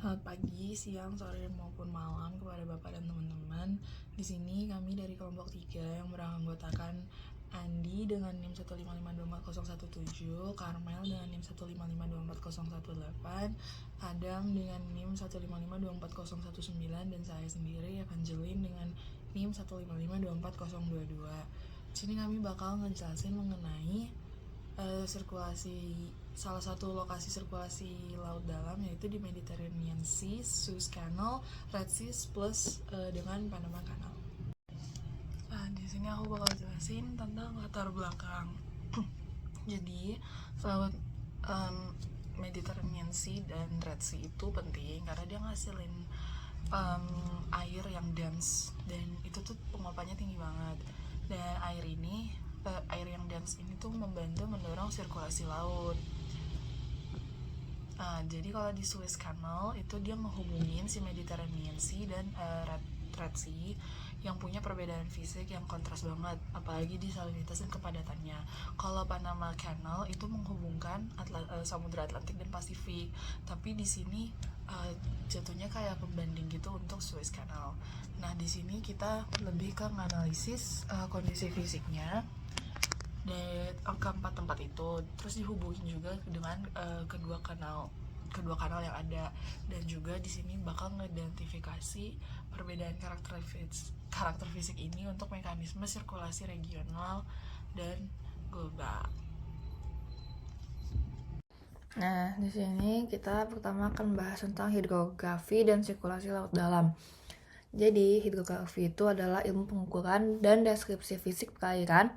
Selamat pagi, siang, sore, maupun malam kepada Bapak dan teman-teman. Di sini kami dari kelompok 3 yang beranggotakan Andi dengan NIM 155240117, Karmel dengan NIM 155240118, Adang dengan NIM 155240119, dan saya sendiri Evangeline dengan NIM 1552402. Di sini kami bakal ngejelasin mengenai sirkulasi salah satu lokasi sirkulasi laut dalam, yaitu di Mediterranean Sea, Suez Canal, Red Sea plus dengan Panama Canal. Di sini aku bakal jelasin tentang latar belakang. Jadi laut Mediterranean Sea dan Red Sea itu penting karena dia ngasilin air yang dense, dan itu tuh penguapannya tinggi banget. Dan air yang dense ini tuh membantu mendorong sirkulasi laut. Jadi kalau di Suez Canal itu dia menghubungin si Mediterranean Sea dan Red Sea yang punya perbedaan fisik yang kontras banget, apalagi di salinitas dan kepadatannya. Kalau Panama Canal itu menghubungkan Samudra Atlantik dan Pasifik, tapi di sini jatuhnya kayak pembanding gitu untuk Suez Canal. Nah, di sini kita lebih ke menganalisis kondisi fisiknya dari keempat tempat itu, terus dihubungin juga dengan kedua kanal yang ada, dan juga di sini bakal ngidentifikasi perbedaan karakter fisik ini untuk mekanisme sirkulasi regional dan global. Nah, di sini kita pertama akan bahas tentang hidrografi dan sirkulasi laut dalam. Jadi, hidrografi itu adalah ilmu pengukuran dan deskripsi fisik perairan,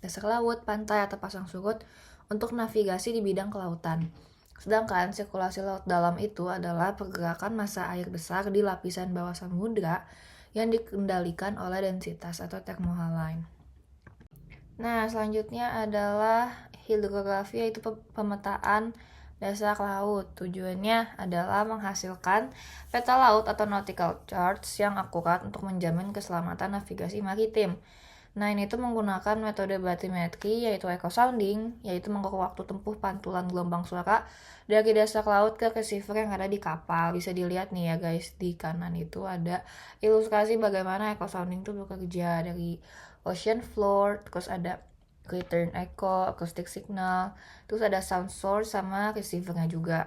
dasar laut, pantai, atau pasang surut untuk navigasi di bidang kelautan. Sedangkan sirkulasi laut dalam itu adalah pergerakan massa air besar di lapisan bawah samudra yang dikendalikan oleh densitas atau thermohaline. Nah, selanjutnya adalah hidrografi, yaitu pemetaan dasar laut. Tujuannya adalah menghasilkan peta laut atau nautical charts yang akurat untuk menjamin keselamatan navigasi maritim. Nah, ini tuh menggunakan metode batimetri, yaitu echo sounding, yaitu mengukur waktu tempuh pantulan gelombang suara dari dasar laut ke receiver yang ada di kapal. Bisa dilihat nih ya guys, di kanan itu ada ilustrasi bagaimana echo sounding itu bekerja dari ocean floor, terus ada return echo, acoustic signal, terus ada sound source sama receivernya juga.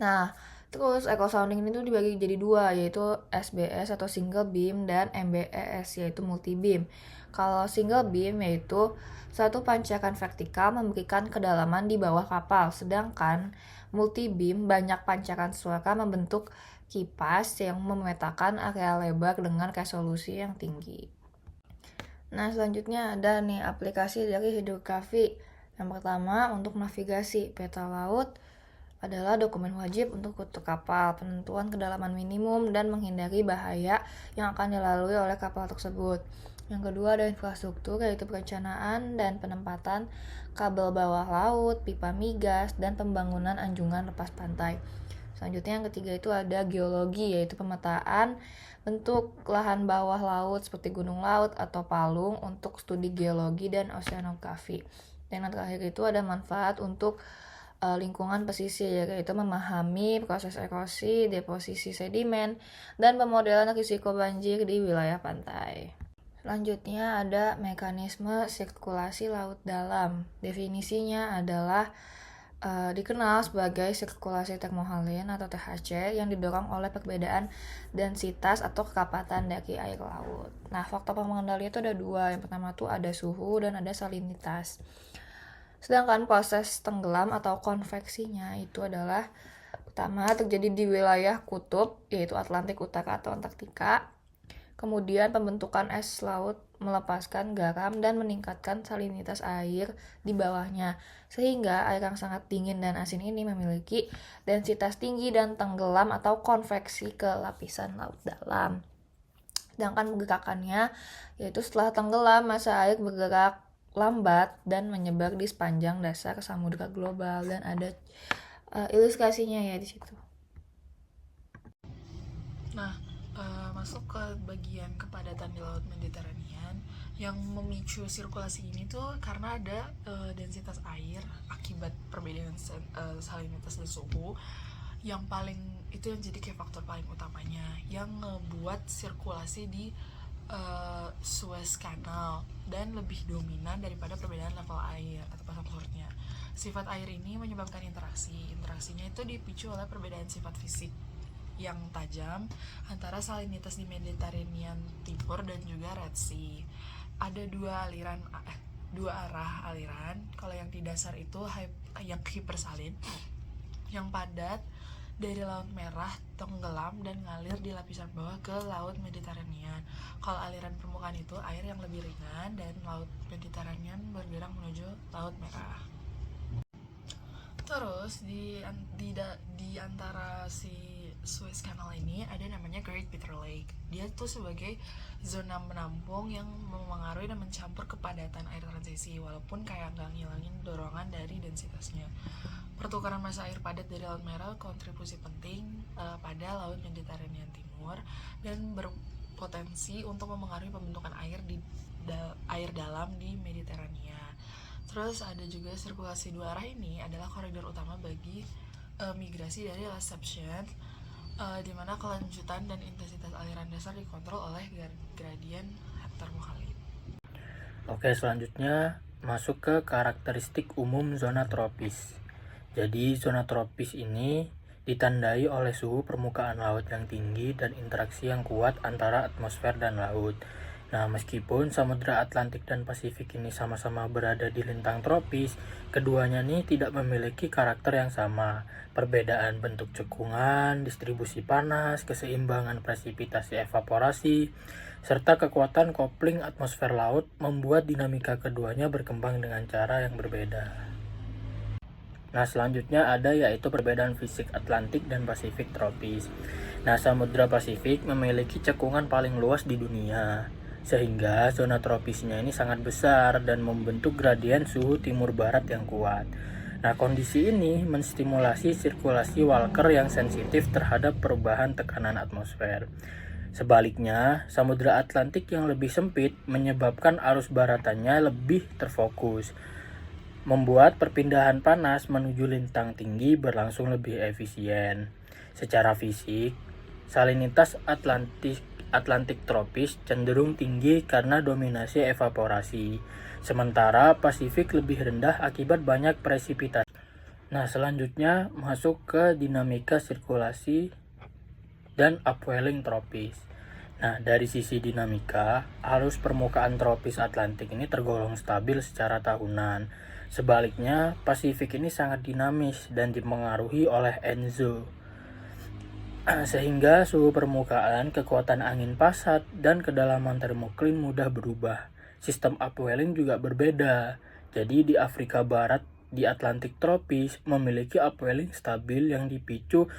Nah, terus echo sounding ini tuh dibagi jadi dua, yaitu SBS atau single beam dan MBES yaitu multi beam. Kalau single beam yaitu satu pancaran vertikal memberikan kedalaman di bawah kapal, sedangkan multi beam banyak pancaran suara membentuk kipas yang memetakan area lebar dengan resolusi yang tinggi. Nah, selanjutnya ada nih aplikasi dari hidrografi. Yang pertama, untuk navigasi peta laut adalah dokumen wajib untuk rute kapal, penentuan kedalaman minimum, dan menghindari bahaya yang akan dilalui oleh kapal tersebut. Yang kedua ada infrastruktur, yaitu perencanaan dan penempatan kabel bawah laut, pipa migas, dan pembangunan anjungan lepas pantai. Selanjutnya yang ketiga itu ada geologi, yaitu pemetaan bentuk lahan bawah laut seperti gunung laut atau palung untuk studi geologi dan oceanografi. Dan yang terakhir itu ada manfaat untuk lingkungan pesisir, yaitu memahami proses erosi, deposisi sedimen, dan pemodelan risiko banjir di wilayah pantai. Selanjutnya ada mekanisme sirkulasi laut dalam. Definisinya adalah dikenal sebagai sirkulasi thermohaline atau THC yang didorong oleh perbedaan densitas atau kekapatan dari air laut. Nah, faktor pengendali itu ada dua. Yang pertama tuh ada suhu dan ada salinitas. Sedangkan proses tenggelam atau konveksinya itu adalah pertama terjadi di wilayah kutub, yaitu Atlantik Utara atau Antartika. Kemudian pembentukan es laut melepaskan garam dan meningkatkan salinitas air di bawahnya, sehingga air yang sangat dingin dan asin ini memiliki densitas tinggi dan tenggelam atau konveksi ke lapisan laut dalam. Sedangkan pergerakannya, yaitu setelah tenggelam, massa air bergerak lambat dan menyebar di sepanjang dasar samudra global, dan ada ilustrasinya ya di situ. Nah, masuk ke bagian kepadatan di laut Mediterranean. Yang memicu sirkulasi ini tuh karena ada densitas air akibat perbedaan salinitas dan suhu. yang paling itu yang jadi kayak faktor paling utamanya yang ngebuat sirkulasi di Suez Canal dan lebih dominan daripada perbedaan level air atau pasang surutnya. Sifat air ini menyebabkan interaksinya itu dipicu oleh perbedaan sifat fisik yang tajam antara salinitas di Mediterranean Timur dan juga Red Sea. Ada dua arah aliran. Kalau yang di dasar itu yang hipersalin, yang padat dari Laut Merah tenggelam dan ngalir di lapisan bawah ke Laut Mediterranean. Kalau aliran permukaan itu air yang lebih ringan dan Laut Mediterranean bergerak menuju Laut Merah. Terus di antara si Suez Canal ini ada namanya Great Bitter Lake. Dia tuh sebagai zona menampung yang memengaruhi dan mencampur kepadatan air transisi, walaupun kayak nggak ngilangin dorongan dari densitasnya. Pertukaran massa air padat dari Laut Merah kontribusi penting pada Laut Mediterranean Timur dan berpotensi untuk memengaruhi pembentukan air dalam di Mediterania. Terus ada juga sirkulasi dua arah ini adalah koridor utama bagi migrasi dari reception, di mana kelanjutan dan intensitas aliran dasar dikontrol oleh gradien termokhalid. Oke, selanjutnya masuk ke karakteristik umum zona tropis. Jadi zona tropis ini ditandai oleh suhu permukaan laut yang tinggi dan interaksi yang kuat antara atmosfer dan laut. Nah, meskipun Samudra Atlantik dan Pasifik ini sama-sama berada di lintang tropis, keduanya nih tidak memiliki karakter yang sama. Perbedaan bentuk cekungan, distribusi panas, keseimbangan presipitasi evaporasi, serta kekuatan kopling atmosfer laut membuat dinamika keduanya berkembang dengan cara yang berbeda. Nah, selanjutnya ada yaitu perbedaan fisik Atlantik dan Pasifik tropis. Nah, Samudra Pasifik memiliki cekungan paling luas di dunia, sehingga zona tropisnya ini sangat besar dan membentuk gradien suhu timur barat yang kuat. Nah, kondisi ini menstimulasi sirkulasi Walker yang sensitif terhadap perubahan tekanan atmosfer. Sebaliknya, Samudra Atlantik yang lebih sempit menyebabkan arus baratannya lebih terfokus, membuat perpindahan panas menuju lintang tinggi berlangsung lebih efisien. Secara fisik, salinitas Atlantik tropis cenderung tinggi karena dominasi evaporasi, sementara Pasifik lebih rendah akibat banyak presipitasi. Nah, selanjutnya masuk ke dinamika sirkulasi dan upwelling tropis. Nah, dari sisi dinamika, arus permukaan tropis Atlantik ini tergolong stabil secara tahunan. Sebaliknya, Pasifik ini sangat dinamis dan dipengaruhi oleh ENSO, sehingga suhu permukaan, kekuatan angin pasat, dan kedalaman termoklim mudah berubah. Sistem upwelling juga berbeda. Jadi di Afrika Barat di Atlantik tropis memiliki upwelling stabil yang dipicu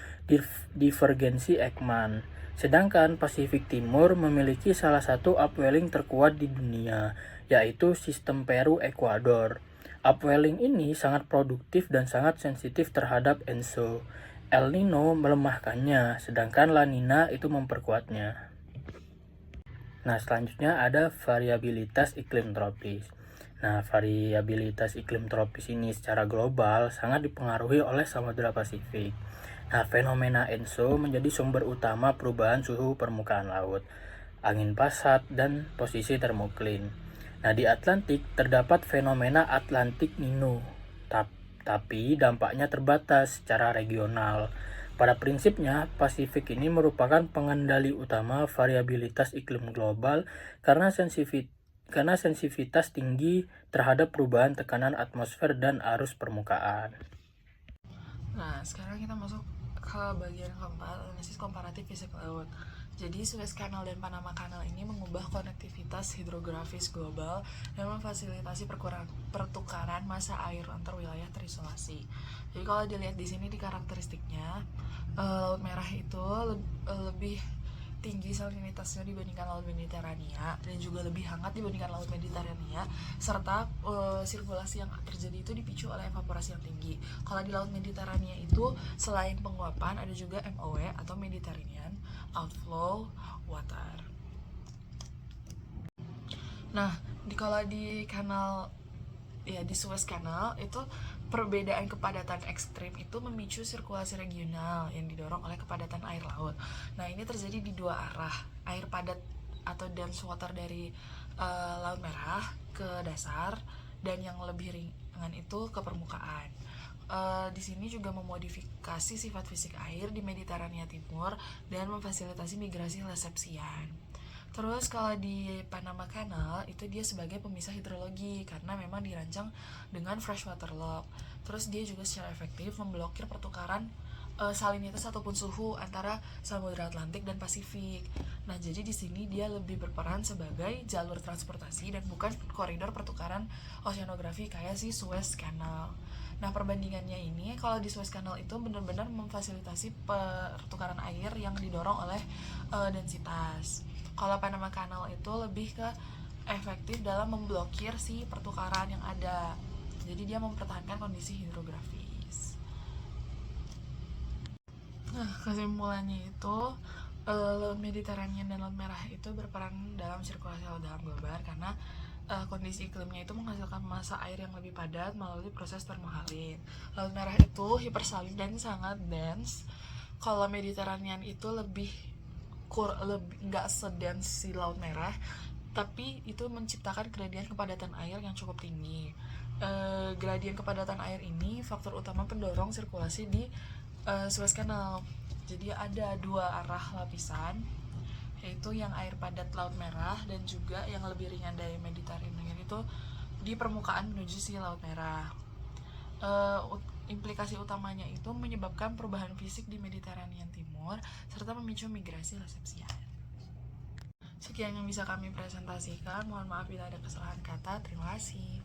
divergensi Ekman. Sedangkan Pasifik Timur memiliki salah satu upwelling terkuat di dunia, yaitu sistem Peru-Ekuador. Upwelling ini sangat produktif dan sangat sensitif terhadap ENSO. El Nino melemahkannya, sedangkan La Nina itu memperkuatnya. Nah, selanjutnya ada variabilitas iklim tropis. Nah, variabilitas iklim tropis ini secara global sangat dipengaruhi oleh Samudra Pasifik. Nah, fenomena ENSO menjadi sumber utama perubahan suhu permukaan laut, angin pasat, dan posisi termoklim. Nah, di Atlantik terdapat fenomena Atlantik Nino, tapi dampaknya terbatas secara regional. Pada prinsipnya, Pasifik ini merupakan pengendali utama variabilitas iklim global karena sensitivitas tinggi terhadap perubahan tekanan atmosfer dan arus permukaan. Nah, sekarang kita masuk ke bagian keempat, analisis komparatif fisik laut. Jadi Suez Canal dan Panama Canal ini mengubah konektivitas hidrografis global dan memfasilitasi pertukaran massa air antar wilayah terisolasi. Jadi kalau dilihat di sini di karakteristiknya, Laut Merah itu lebih tinggi salinitasnya dibandingkan Laut Mediterania dan juga lebih hangat dibandingkan Laut Mediterania, serta sirkulasi yang terjadi itu dipicu oleh evaporasi yang tinggi. Kalau di Laut Mediterania itu selain penguapan ada juga MOW atau Mediterranean Outflow Water. Nah, kalau di kanal ya di Suez Canal itu perbedaan kepadatan ekstrim itu memicu sirkulasi regional yang didorong oleh kepadatan air laut. Nah, ini terjadi di dua arah. Air padat atau dense water dari Laut Merah ke dasar, dan yang lebih ringan itu ke permukaan. Di sini juga memodifikasi sifat fisik air di Mediterania Timur dan memfasilitasi migrasi lesepsian. Terus kalau di Panama Canal itu dia sebagai pemisah hidrologi karena memang dirancang dengan freshwater lock. Terus dia juga secara efektif memblokir pertukaran salinitas ataupun suhu antara Samudra Atlantik dan Pasifik. Nah, jadi di sini dia lebih berperan sebagai jalur transportasi dan bukan koridor pertukaran oceanografi kayak si Suez Canal. Nah, perbandingannya ini kalau di Suez Canal itu benar-benar memfasilitasi pertukaran air yang didorong oleh densitas. Kalau Panama Canal itu lebih ke efektif dalam memblokir si pertukaran yang ada. Jadi dia mempertahankan kondisi hidrografis. Nah, kesimpulannya itu Laut Mediterania dan Laut Merah itu berperan dalam sirkulasi laut dalam global karena kondisi iklimnya itu menghasilkan massa air yang lebih padat melalui proses termohalit. Laut Merah itu hipersalin dan sangat dense. Kalau Mediterranean itu lebih nggak sedens si Laut Merah, tapi itu menciptakan gradien kepadatan air yang cukup tinggi. Gradien kepadatan air ini faktor utama pendorong sirkulasi di Suez Canal. Jadi ada dua arah lapisan, yaitu yang air padat Laut Merah dan juga yang lebih ringan dari Mediterranean itu di permukaan menuju si Laut Merah. Implikasi utamanya itu menyebabkan perubahan fisik di Mediterranean Timur serta memicu migrasi lesepsian. Sekian yang bisa kami presentasikan. Mohon maaf bila ada kesalahan kata. Terima kasih.